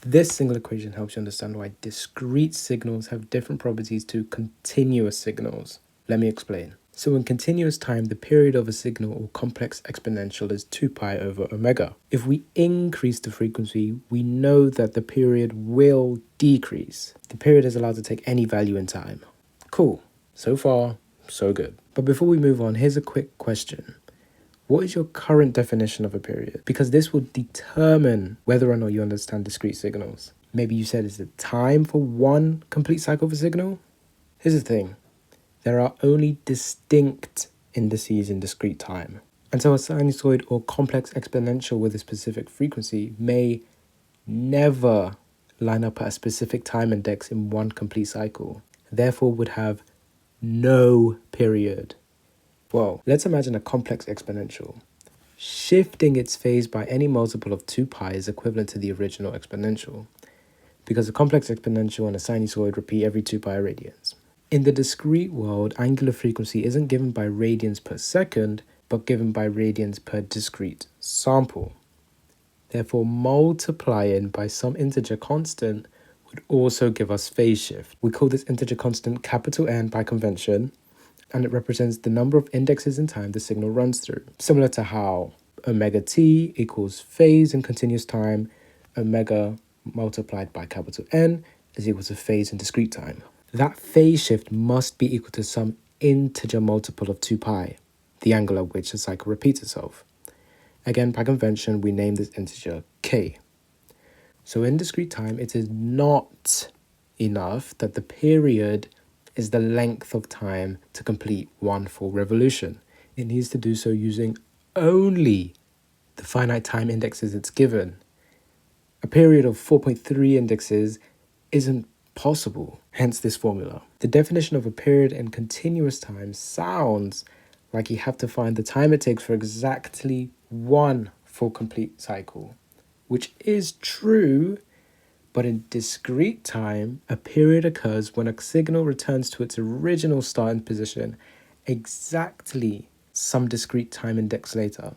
This single equation helps you understand why discrete signals have different properties to continuous signals. Let me explain. So in continuous time, the period of a signal or complex exponential is 2 pi over omega. If we increase the frequency, we know that the period will decrease. The period is allowed to take any value in time. Cool. So far, so good. But before we move on, here's a quick question. What is your current definition of a period? Because this will determine whether or not you understand discrete signals. Maybe you said it's the time for one complete cycle of a signal? Here's the thing. There are only distinct indices in discrete time. And so a sinusoid or complex exponential with a specific frequency may never line up at a specific time index in one complete cycle, therefore would have no period. Well, let's imagine a complex exponential. Shifting its phase by any multiple of 2 pi is equivalent to the original exponential, because a complex exponential and a sinusoid repeat every 2 pi radians. In the discrete world, angular frequency isn't given by radians per second, but given by radians per discrete sample. Therefore, multiplying by some integer constant would also give us phase shift. We call this integer constant capital N by convention, and it represents the number of indexes in time the signal runs through. Similar to how omega t equals phase in continuous time, omega multiplied by capital N is equal to phase in discrete time. That phase shift must be equal to some integer multiple of 2 pi, the angle at which a cycle repeats itself. Again, by convention, we name this integer k. So in discrete time, it is not enough that the period is the length of time to complete one full revolution. It needs to do so using only the finite time indexes it's given. A period of 4.3 indexes isn't possible, hence this formula. The definition of a period in continuous time sounds like you have to find the time it takes for exactly one full complete cycle, which is true, but in discrete time, a period occurs when a signal returns to its original starting position exactly some discrete time index later.